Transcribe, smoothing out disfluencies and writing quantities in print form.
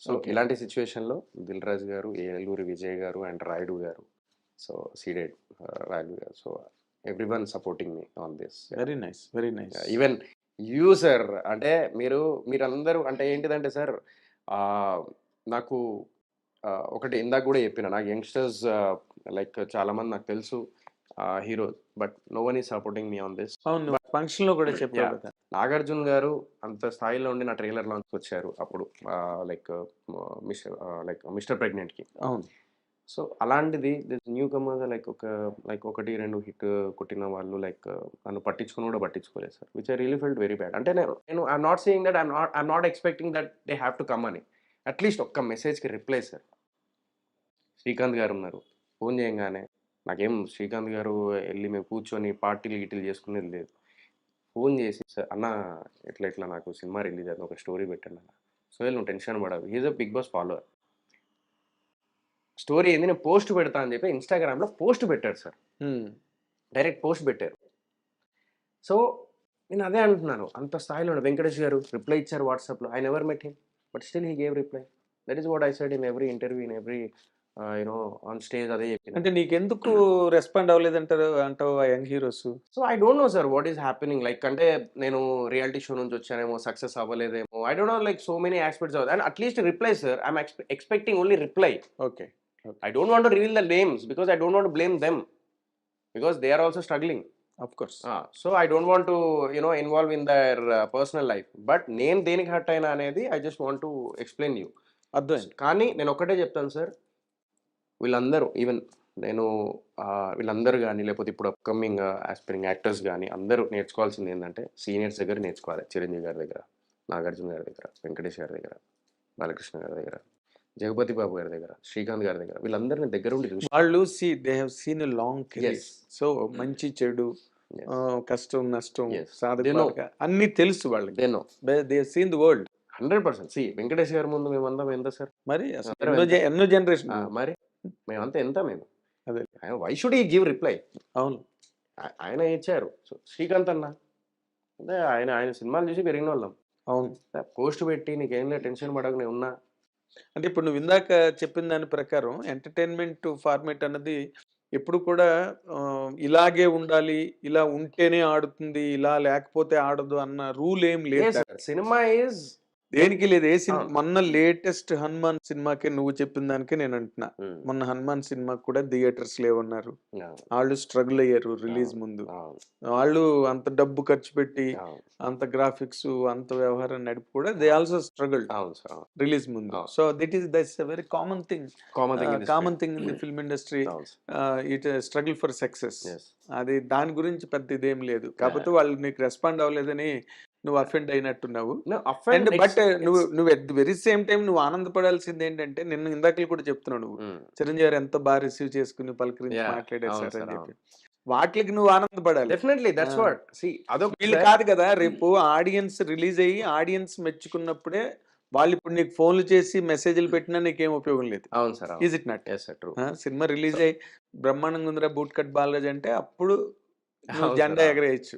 So okay. ఇలాంటి సిచ్యువేషన్‌లో 'దిల్ రాజు' గారు, ఏలూరి విజయ్ గారు అండ్ రాయుడు గారు. సో సీడెడ్ రాయుడు గారు. So everyone supporting me on this. Very nice. Very nice. Even you sir అంటే మీరందరూ అంటే ఏంటిదంటే సార్ ఆహ్, నాకు ఒకటి ఇందాక గూడా చెప్పిన నాకు యంగ్‌స్టర్స్ లైక్ చాలామంది నాకు తెలుసు heroes. But no one is supporting me on this. అవును. నువ్వు ఫంక్షన్‌లో కూడా చెప్పావు యాహ్! కదా! నాగార్జున గారు అంత స్థాయిలో ఉండి నా ట్రైలర్ లాంచ్‌కొచ్చారు అప్పుడు. లైక్ మిస్టర్ ప్రెగ్నెంట్‌కి. అవును. సో, అలాంటిది న్యూ కమర్స్ లైక్ 1, 2 హిట్ కొట్టిన వాళ్ళు నన్ను పట్టించుకొని కూడా పట్టించుకోలేదు sir. Which I really felt very bad. అంటే నేను I'm not saying that I'm not expecting that they have to come అని. అట్‌లీస్ట్ ఒక్క మెసేజ్‌కి రిప్లై సార్. శ్రీకాంత్ గారున్నారు. ఫోను చేయంగానే నాకేం శ్రీకాంత్ గారు ఎళ్లి మేము కూర్చొని పార్టీలు, గీటీలు చేసుకునేది లేదు. ఫోను చేసి "సార్ అన్న ఇట్లా ఇట్లా నాకు సినిమా రిలీజ్ అవుతుంది. ఒక స్టోరీ పెట్టండి అన్న." "సోహెల్ నువ్వు టెన్షన్ పడకు. He is a Bigg Boss follower. Story ఏంది నేను పోస్ట్ పెడతా" అని చెప్పి ఇన్‌స్టాగ్రామ్‌లో పోస్ట్ పెట్టాడు సార్. హ్మ్. డైరెక్ట్ పోస్ట్ పెట్టారు. సో, నేను అదే అంటున్నాను. అంత స్థాయిలో వెంకటేష్ గారు రిప్లై ఇచ్చారు వాట్సాప్‌లో. I never met him. But still he gave reply. That is what I said in every interview, in every on stage అదే చెప్పిన. అంటే నీకెందుకు రెస్పాండ్ అంటావు ఆ young heroes? So, I don't know sir what is happening. Like అంటే నేను reality show నుంచి వచ్చానేమో, సక్సెస్ అవ్వలేదేమో. I don't know like so many aspects of and at least reply sir. I am expecting only reply. Okay. Okay. I don't want to reveal the names because I don't want to blame them because they are also struggling. Of course. So I don't want to involve in their personal life. But నేను దేనికి hurt అయినా అనేది I just want to explain you. అర్థమైంది. కానీ నేను ఒక్కటే చెప్తాను sir. వీళ్ళందరూ ఈవెన్ నేను వీళ్ళందరూ గాని లేకపోతే ఇప్పుడు అప్‌కమింగ్ యాస్పిరింగ్ యాక్టర్స్ గాని అందరూ నేర్చుకోవాల్సింది ఏందంటే సీనియర్స్ దగ్గర నేర్చుకోవాలి. చిరంజీవి గారి దగ్గర, నాగార్జున గారి దగ్గర, వెంకటేష్ గారి దగ్గర, బాలకృష్ణ గారి దగ్గర, జగపతి బాబు గారి దగ్గర, శ్రీకాంత్ గారి దగ్గర వీళ్ళందరిని దగ్గరుండి చూసి వాళ్ళు they have seen a long career. Yes. So మంచి చెడు, యెస్. కష్టం, నష్టం, Yes. సాధక They know. బాధక అన్నీ తెలుసు వాళ్ళకి. They know. They have seen the world. 100% Venkatesh గారి ముందు మేమందరం ఎంత సార్? మరి అసలు అందరం ఎన్నో ఎంత? ఎన్నో జనరేషన్. మరి మేమంతా ఎంత మేము? అదే. Why should he give reply? అవును. ఆయన ఇచ్చారు. సో, శ్రీకాంత్ అన్న అంటే ఆయన ఆయన సినిమాలు చూసి పెరిగినోళ్ళం. అవును. పోస్ట్ పెట్టి నీకేం లేదు టెన్షన్ పడకు నేనున్నా. అంటే ఇప్పుడు నువ్వు ఇందాక చెప్పిన దాని ప్రకారం ఎంటర్‌టైన్‌మెంట్ ఫార్మాట్ అన్నది ఎప్పుడు కూడా ఇలాగే ఉండాలి, ఇలా ఉంటేనే ఆడుతుంది, ఇలా లేకపోతే ఆడదు అన్న రూల్ ఏం లేదు లేదు దానికి. సార్. సినిమా ఈజ్ దేనికి లేదు. ఏ సినిమా అవును. మొన్న లేటెస్ట్ 'హనుమాన్' సినిమాకే నువ్వు చెప్పిన దానికే నేను అంటున్నా. హ్మ్. మొన్న 'హనుమాన్' సినిమాకి కూడా థియేటర్స్ లేవన్నారు. అవును. ఆళ్ళు స్ట్రగుల్ అయ్యారు రిలీజ్ అవును. ముందు. అవును. వాళ్ళు అంత డబ్బు ఖర్చు పెట్టి, అవును. అంత గ్రాఫిక్స్, అంత వ్యవహారం నడిపి కూడా దే ఆల్సో స్ట్రగుల్డ్ అవును సార్. అవును. రిలీజ్ ముందు. అవును. So that's a very common thing. Common thing in this common thing in the film industry. అవును sir. It struggle for success. Yes. అది దాని గురించి పెద్ద ఇదేం లేదు. కాకపోతే వాళ్ళు నీకు రెస్పాండ్ అవ్వలేదని నువ్వు అఫెండ్ అయినట్టున్నావు. నో అఫెండ్ బట్ నువ్వు at the very same time నువ్వు ఆనందపడాల్సింది ఏంటంటే, నిన్న ఇందాకలు కూడా చెప్తున్నావు నువ్వు. చిరంజీవి గారు ఎంత బాగా రిసీవ్ చేసుకుని పలకరించి యాహ్! మాట్లాడారు అవును సార్ సార్. అని అవును. చెప్పి. వాటికి నువ్వు ఆనందపడాలి. డెఫినెట్‌లీ దట్స్ ఆ! వాట్. అదొకటి వీళ్ళు సార్. కాదు కదా! రేపు ఆడియన్స్ రిలీజ్ అయ్యి ఆడియన్స్ మెచ్చుకున్నప్పుడే వాళ్ళిప్పుడు నీకు ఫోన్‌లు చేసి మెసేజ్‌లు పెట్టినా నీకేం ఉపయోగం లేదు. అవును సార్. అవును. Is it not? Yes sir. True. Cinema release so అయ్యి బ్రహ్మాండంగా ఉందిరా బూట్ కట్ బాలరాజు అంటే అప్పుడు నువ్వు అవును సార్. జెండా అవును. ఎగరేయొచ్చు.